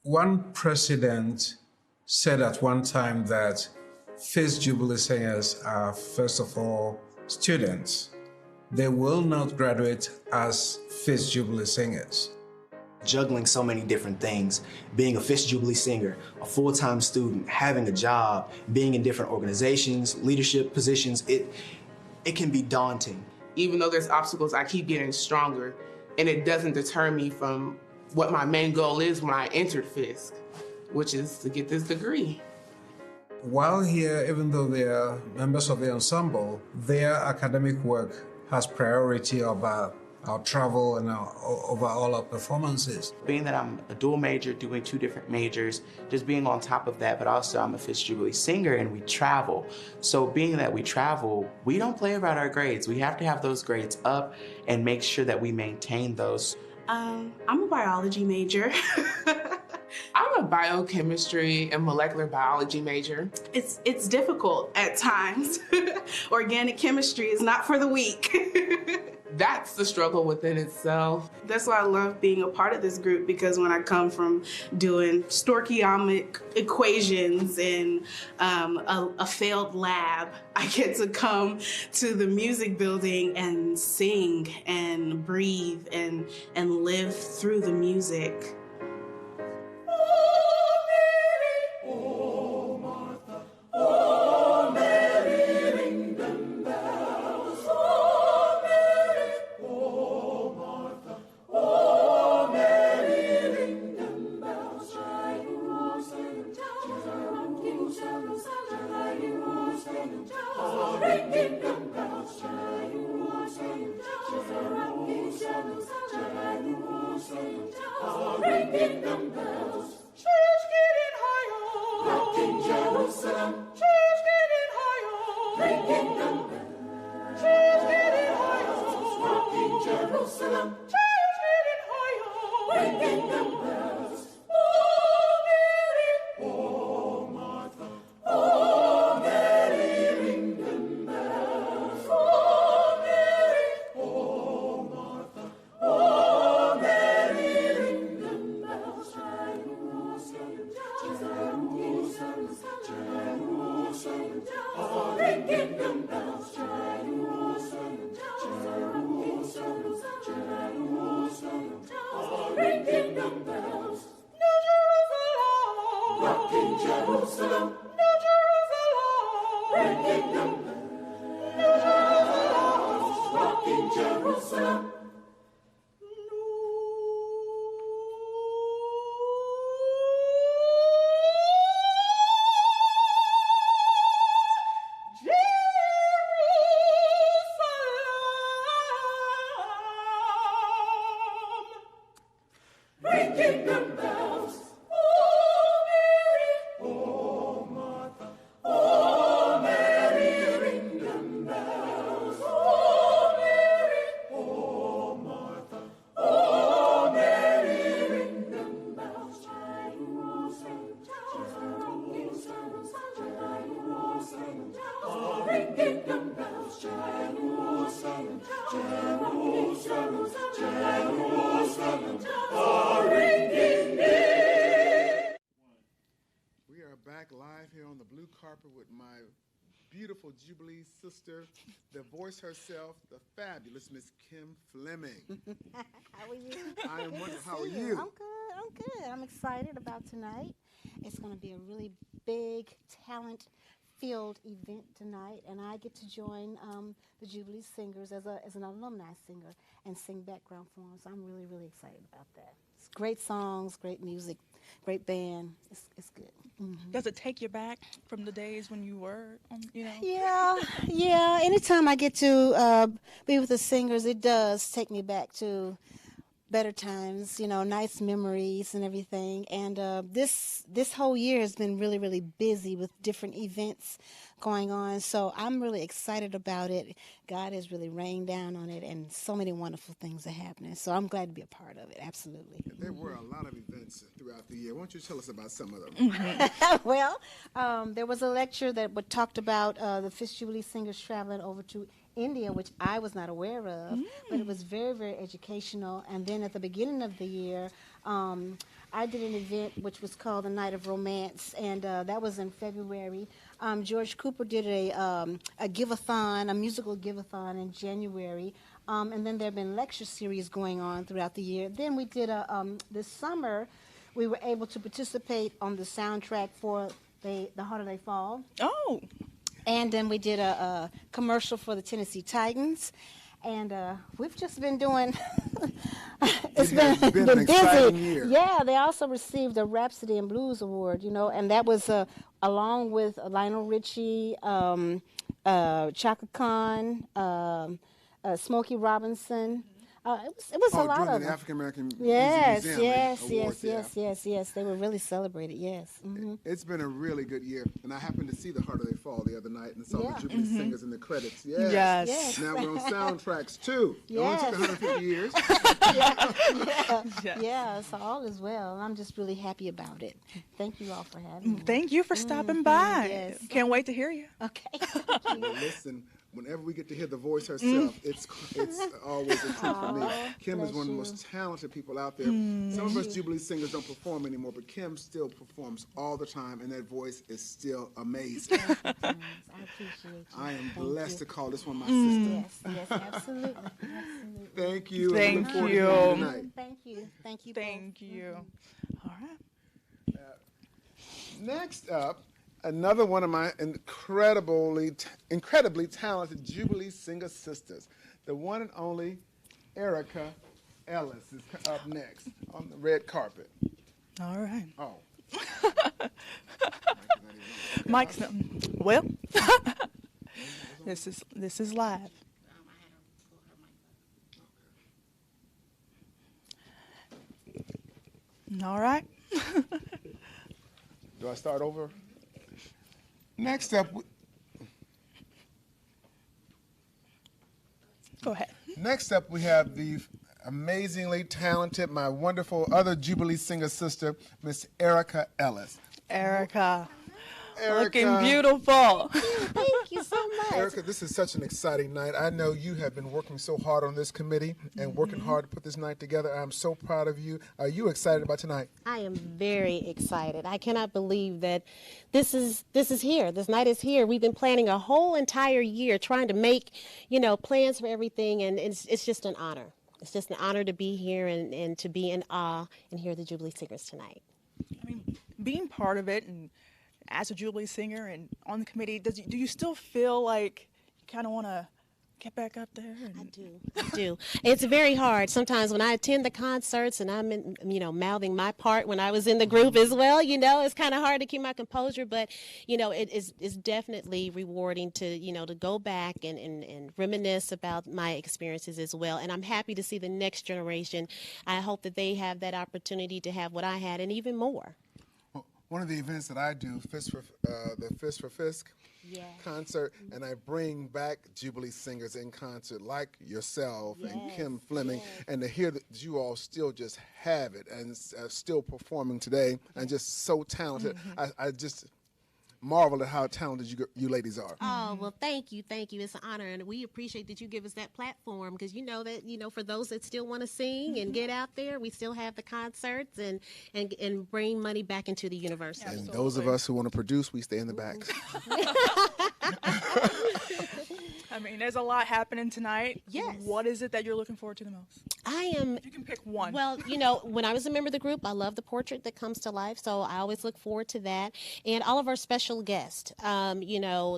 One president said at one time that Fisk Jubilee singers are, first of all, students. They will not graduate as Fisk Jubilee singers. Juggling so many different things, being a Fisk Jubilee singer, a full-time student, having a job, being in different organizations, leadership positions, it can be daunting. Even though there's obstacles, I keep getting stronger, and it doesn't deter me from what my main goal is when I entered Fisk, which is to get this degree. While here, even though they are members of the ensemble, their academic work has priority over our travel and over all our performances. Being that I'm a dual major, doing 2 different majors, just being on top of that, but also I'm a Fisk Jubilee singer and we travel. So being that we travel, we don't play about our grades. We have to have those grades up and make sure that we maintain those. I'm a biology major. I'm a biochemistry and molecular biology major. It's difficult at times. Organic chemistry is not for the weak. That's the struggle within itself. That's why I love being a part of this group, because when I come from doing stoichiometric equations and a failed lab, I get to come to the music building and sing and breathe and live through the music. We are back live here on the blue carpet with my beautiful Jubilee sister, the voice herself, the fabulous Miss Kim Fleming. How are you? I am wonderful. How are See you? I'm good. I'm good. I'm excited about tonight. It's going to be a really big, talent-filled event tonight, and I get to join the Jubilee Singers as an alumni singer and sing background for them. So I'm really, really excited about that. It's great songs, great music, great band. It's good. Mm-hmm. Does it take you back from the days when you were, Yeah. Anytime I get to be with the singers, it does take me back to better times, nice memories and everything. And this whole year has been really, really busy with different events going on. So I'm really excited about it. God has really rained down on it, and so many wonderful things are happening. So I'm glad to be a part of it. Absolutely. There were a lot of events throughout the year. Why don't you tell us about some of them? Mm-hmm. Well, there was a lecture that talked about the Fisk Jubilee singers traveling over to India, which I was not aware of, but it was very, very educational. And then at the beginning of the year, I did an event which was called the Night of Romance, and that was in February. George Cooper did a give-a-thon, a musical give-a-thon in January, and then there have been lecture series going on throughout the year. Then we did this summer, we were able to participate on the soundtrack for the Holiday Fall. Oh. And then we did a commercial for the Tennessee Titans. And we've just been doing, it's been an exciting busy. year. Yeah, they also received a Rhapsody and Blues Award, and that was along with Lionel Richie, Chaka Khan, Smokey Robinson, It was a lot during of the them. African American Yes, Museum yes, Awards, yes. They were really celebrated. Yes. It's been a really good year, and I happened to see The Harder They Fall the other night and saw Yeah. the Jubilee Singers in the credits. Yes. Yes. Now we're on soundtracks too. It only took 150 years. Yeah, so all is well. I'm just really happy about it. Thank you all for having me. Thank you for stopping by. Yes. Can't wait to hear you. Okay. Well, listen, whenever we get to hear the voice herself, it's always a treat for me. Kim is one of the most talented people out there. Some of us Jubilee singers don't perform anymore, but Kim still performs all the time, and that voice is still amazing. I appreciate you. I am Thank blessed you. to call this one my sister. Yes, absolutely. Thank you. and we Thank look forward to you. hearing you tonight. Thank you. Thank you. Thank you. All right. Next up, another one of my incredibly talented Jubilee singer sisters, the one and only Erica Ellis is up next on the red carpet. All right. Oh. Mike's not. Well, this is live. All right. Do I start over? Next up, Go ahead. Next up, we have the amazingly talented, my wonderful other Jubilee singer sister, Miss Erica Ellis. Erica. Erica. Looking beautiful. Thank you so much. Erica, this is such an exciting night. I know you have been working so hard on this committee and working hard to put this night together. I'm so proud of you. Are you excited about tonight? I am very excited. I cannot believe that this is here. This night is here. We've been planning a whole entire year trying to make, plans for everything, and it's just an honor. It's just an honor to be here and to be in awe and hear the Jubilee Singers tonight. I mean, being part of it and as a Jubilee singer and on the committee, do you still feel like you kind of want to get back up there? I do. It's very hard. Sometimes when I attend the concerts and I'm, mouthing my part when I was in the group as well, it's kind of hard to keep my composure, but, it's definitely rewarding to, to go back and reminisce about my experiences as well. And I'm happy to see the next generation. I hope that they have that opportunity to have what I had and even more. One of the events that I do, the Fisk for Fisk concert, and I bring back Jubilee singers in concert like yourself and Kim Fleming, and to hear that you all still just have it and still performing today and just so talented. I just marvel at how talented you ladies are. Oh, well, thank you. It's an honor, and we appreciate that you give us that platform because you know that, for those that still want to sing and get out there, we still have the concerts and bring money back into the university. And those of us who want to produce, we stay in the back. I mean, there's a lot happening tonight. Yes. What is it that you're looking forward to the most? You can pick one. Well, when I was a member of the group, I love the portrait that comes to life, so I always look forward to that. And all of our special guests,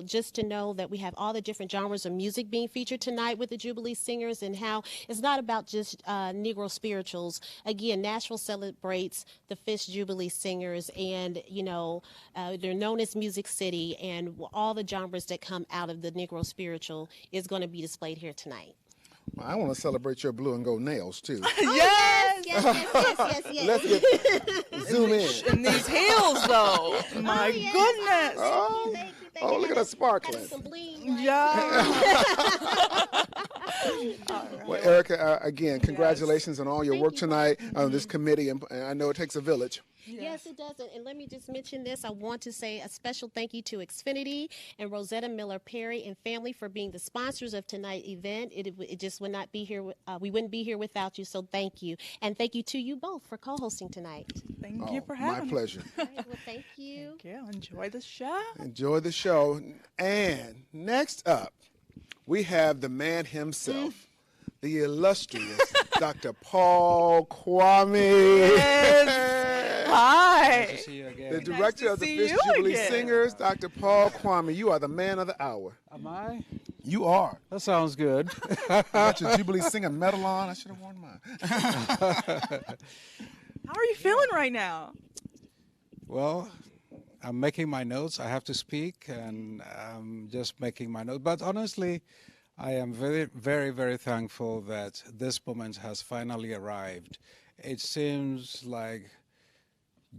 just to know that we have all the different genres of music being featured tonight with the Jubilee Singers and how it's not about just Negro spirituals. Again, Nashville celebrates the Fisk Jubilee Singers, and, they're known as Music City, and all the genres that come out of the Negro spiritual is going to be displayed here tonight. Well, I want to celebrate your blue and gold nails, too. Yes! Let's zoom in. And these heels, though. My goodness. Oh, look at us sparkling. Yeah. Well, Erica, again, congratulations on all your work tonight on this committee, and I know it takes a village. Yes, it does. And let me just mention this. I want to say a special thank you to Xfinity and Rosetta Miller Perry and family for being the sponsors of tonight's event. It just would not be here. We wouldn't be here without you. So thank you. And thank you to you both for co-hosting tonight. Thank you for having me. My pleasure. All right, well, thank you. Thank you. Enjoy the show. Enjoy the show. And next up, we have the man himself, the illustrious Dr. Paul Kwame. Yes. Hi. Nice to see you again. The director of the Fisk Jubilee Singers, Dr. Paul Kwame. You are the man of the hour. Am I? You are. That sounds good. You got your Jubilee Singer medal on. I should have worn mine. How are you feeling right now? Well, I'm making my notes. I have to speak, and I'm just making my notes. But honestly, I am very, very, very thankful that this moment has finally arrived. It seems like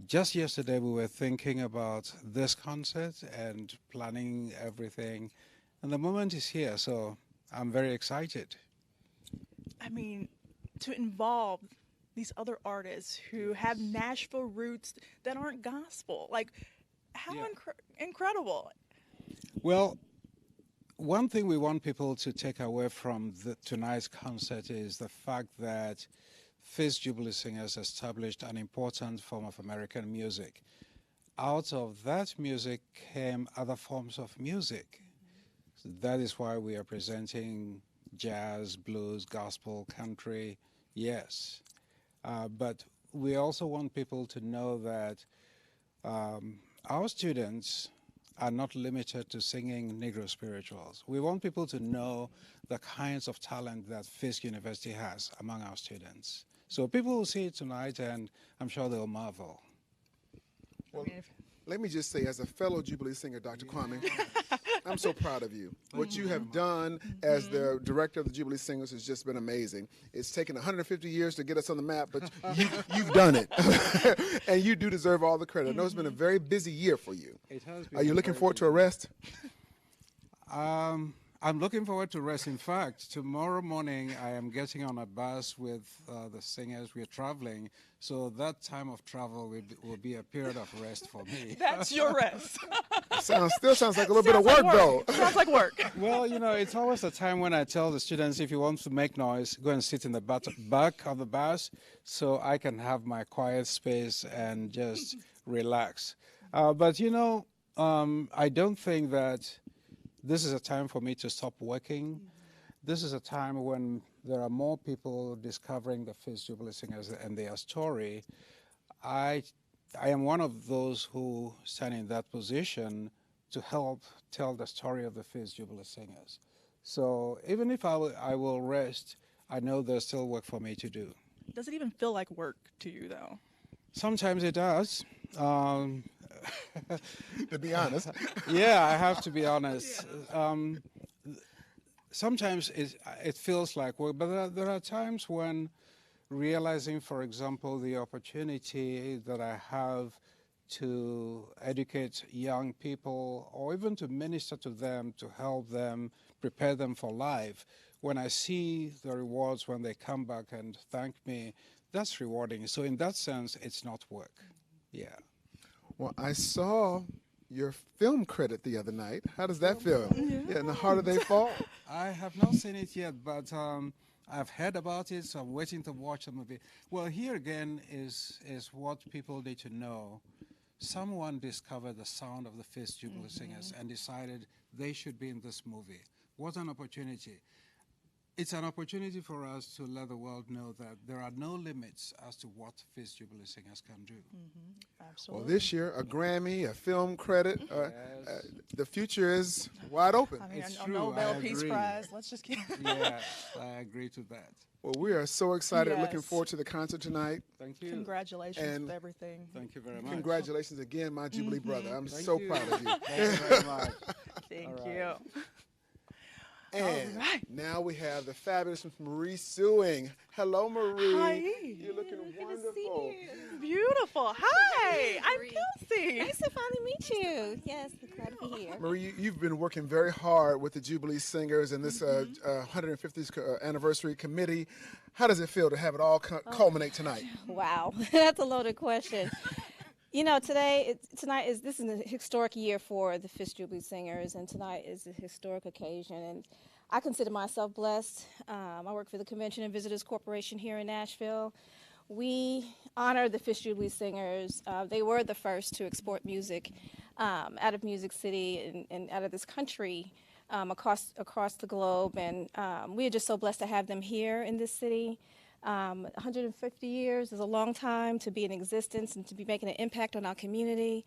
just yesterday we were thinking about this concert and planning everything, and the moment is here, so I'm very excited. I mean, to involve these other artists who have Nashville roots that aren't gospel, like how incredible. Well, one thing we want people to take away from tonight's concert is the fact that Fisk Jubilee Singers established an important form of American music. Out of that music came other forms of music. So that is why we are presenting jazz, blues, gospel, country, yes. But we also want people to know that our students are not limited to singing Negro spirituals. We want people to know the kinds of talent that Fisk University has among our students. So people will see it tonight, and I'm sure they'll marvel. Well, let me just say, as a fellow Jubilee singer, Dr. Kwame, I'm so proud of you. What you have done as the director of the Jubilee Singers has just been amazing. It's taken 150 years to get us on the map, but you've done it. And you do deserve all the credit. I know it's been a very busy year for you. It has been. Are you looking forward to a rest? I'm looking forward to rest. In fact, tomorrow morning I am getting on a bus with the singers. We're traveling, so that time of travel will be a period of rest for me. That's your rest. Still sounds like a little bit of work, though. Sounds like work. Well, you know, it's always a time when I tell the students, if you want to make noise, go and sit in the back of the bus so I can have my quiet space and just relax. But, you know, I don't think that this is a time for me to stop working. This is a time when there are more people discovering the Fisk Jubilee Singers and their story. I am one of those who stand in that position to help tell the story of the Fisk Jubilee Singers. So even if I will rest, I know there's still work for me to do. Does it even feel like work to you, though? Sometimes it does. To be honest. Yeah, I have to be honest. Sometimes it feels like work, but there are times when realizing, for example, the opportunity that I have to educate young people or even to minister to them, to help them, prepare them for life, when I see the rewards when they come back and thank me, that's rewarding. So in that sense, it's not work. Yeah. Well, I saw your film credit the other night. How does that feel? Yeah, and the harder they fall? I have not seen it yet, but I've heard about it, so I'm waiting to watch the movie. Well, here again is what people need to know. Someone discovered the sound of the Fisk Jubilee Singers and decided they should be in this movie. What an opportunity. It's an opportunity for us to let the world know that there are no limits as to what Fisk Jubilee Singers can do. Absolutely. Well, this year, a Grammy, a film credit. The future is wide open. I mean, It's a true, Nobel I Peace agree. Prize. Let's just get. Yes, I agree to that. Well, we are so excited, looking Yes. forward to the concert tonight. Thank you. Congratulations And with everything. Thank you very much. Congratulations again, my Jubilee brother. I'm Thank so you. proud of you. Thank you very much. Thank All you. And All right. now we have the fabulous Marie Sewing. Hello, Marie. Hi. You're looking wonderful. Beautiful. Hi, I'm Marie. Kelsey. Nice to finally meet you. Yes, glad to be here. Marie, you've been working very hard with the Jubilee Singers and this 150th anniversary committee. How does it feel to have it all culminate tonight? Wow, that's a loaded question. You know, tonight is a historic year for the Fisk Jubilee Singers, and tonight is a historic occasion. And I consider myself blessed. I work for the Convention and Visitors Corporation here in Nashville. We honor the Fisk Jubilee Singers. They were the first to export music out of Music City and out of this country across the globe. And we are just so blessed to have them here in this city. 150 years is a long time to be in existence and to be making an impact on our community.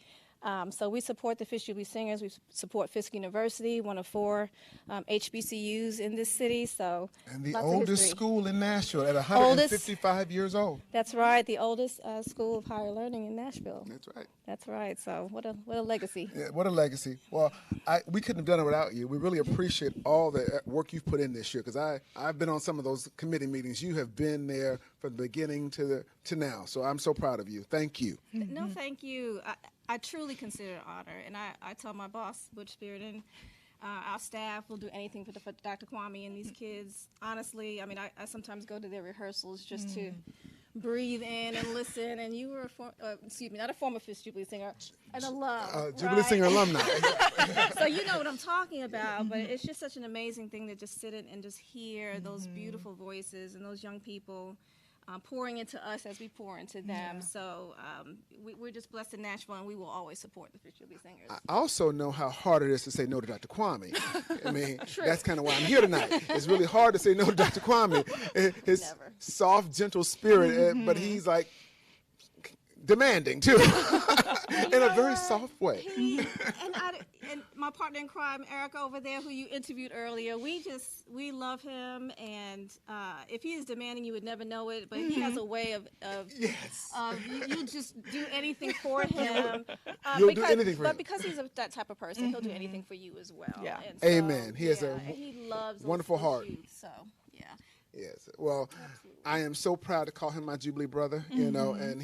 So we support the Fisk Jubilee Singers. We support Fisk University, one of 4 HBCUs in this city. So And the lots of oldest history. school in Nashville at 155 years old. That's right, the oldest school of higher learning in Nashville. That's right. That's right. So what a legacy. Yeah, what a legacy. Well, we couldn't have done it without you. We really appreciate all the work you've put in this year, because I've been on some of those committee meetings. You have been there from the beginning to now. So I'm so proud of you. Thank you. No, thank you. I truly consider it an honor, and I tell my boss, Butch Spearden, our staff will do anything for Dr. Kwame and these kids. Honestly, I mean, I sometimes go to their rehearsals just to breathe in and listen. And you were not a former Fisk Jubilee singer, an alum, Jubilee right? Singer alumni. So you know what I'm talking about. But it's just such an amazing thing to just sit in and just hear those beautiful voices and those young people pouring into us as we pour into them. Yeah. So we're just blessed in Nashville, and we will always support the Fisk Jubilee Singers. I also know how hard it is to say no to Dr. Kwame. I mean, True. that's kind of why I'm here tonight. It's really hard to say no to Dr. Kwame. His soft, gentle spirit, but he's like demanding too, in a very soft way. And my partner in crime, Erica over there, who you interviewed earlier, we love him, and if he is demanding, you would never know it, but he has a way of you'll just do anything for him. You'll do anything for him. But because he's that type of person, he'll do anything for you as well. Yeah. And so, Amen. He has a and he loves those wonderful heart. youth, so yeah. Yes. Well, I am so proud to call him my Jubilee brother, you know, and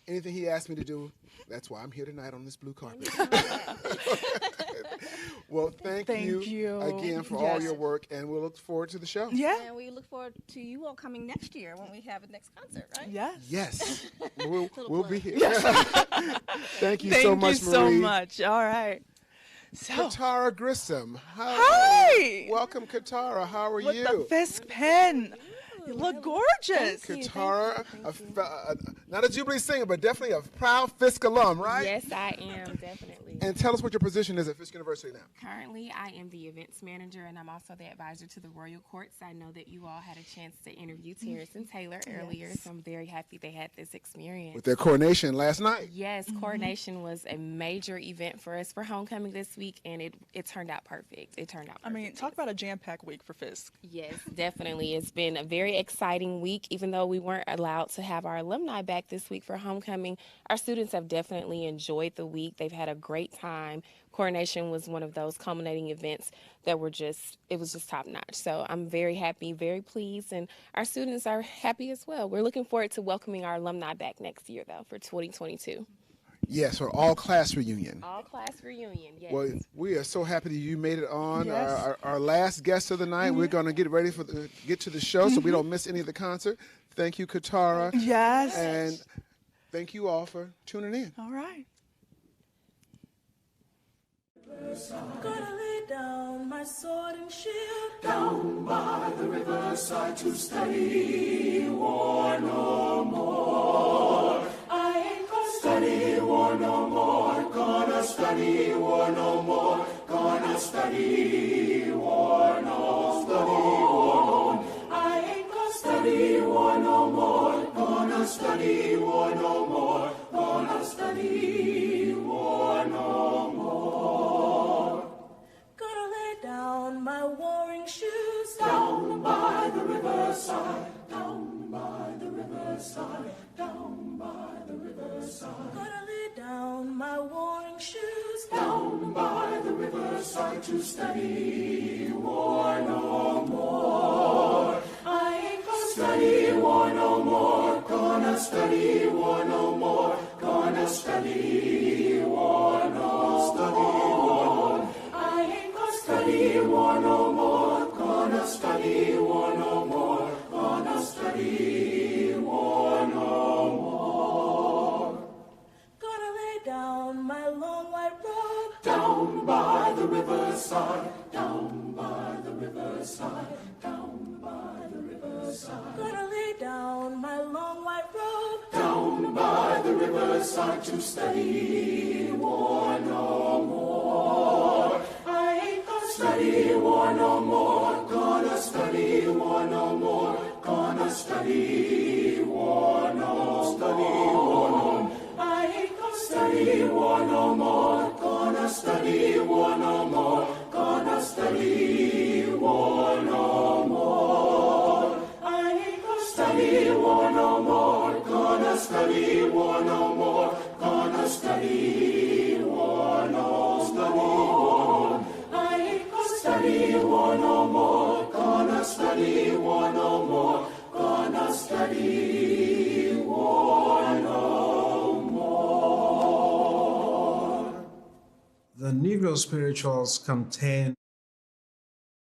anything he asked me to do, that's why I'm here tonight on this blue carpet. Well, thank you again for all your work, and we'll look forward to the show. Yeah. And we look forward to you all coming next year when we have a next concert, right? Yes. Yes. We'll be here. Thank you Thank so much, you so Marie. much. All right. So, Katara Grissom. Hi. Welcome, Katara. How are with you? the Fisk pen. You look gorgeous. Katara, not a Jubilee singer, but definitely a proud Fisk alum, right? Yes, I am, definitely. And tell us what your position is at Fisk University now. Currently, I am the events manager, and I'm also the advisor to the Royal Courts. I know that you all had a chance to interview Terrence and Taylor earlier, so I'm very happy they had this experience. With their coronation last night. Yes, coronation was a major event for us for homecoming this week, and it turned out perfect. It turned out perfect. I mean, talk about a jam-packed week for Fisk. Yes, definitely. It's been a very exciting week. Even though we weren't allowed to have our alumni back this week for homecoming, our students have definitely enjoyed the week. They've had a great time. Coronation was one of those culminating events that it was just top notch. So I'm very happy, very pleased, and our students are happy as well. We're looking forward to welcoming our alumni back next year, though, for 2022. Yes, for all-class reunion. All-class reunion, yes. Well, we are so happy that you made it on. Yes. Our last guest of the night. We're going to get ready get to the show so we don't miss any of the concert. Thank you, Katara. Yes. And thank you all for tuning in. All right. Gonna lay down my sword and shield down by the riverside to study war no more. I ain't gonna study war no more. Gonna study war no more. Gonna study war no more. I ain't gonna study war no more. Gonna study war no more. Gonna study war no more. Gonna lay down my warring shoes down by the riverside. Down by the riverside. Down by the riverside. Gonna lay down my warring shoes down by the riverside to study war no more. I ain't gonna study war no more. Gonna study war no more. Gonna study war no more. I ain't gonna study war no more. Gonna study war no more. Gonna study war no more. Gonna lay down my long white robe down by the riverside. Down by the riverside. Down by the riverside. Gonna lay down my long white robe down by the riverside to study war no more. I ain't gonna study war no more. Gonna study war no more. Gonna study war no more. I ain't gonna study war no more. war no more. Gonna study war no more. I ain't gonna study war no more. Gonna study war no more. Gonna study war no more. I ain't gonna study war no more. Gonna study war no more. Gonna study war no more. The Negro spirituals contain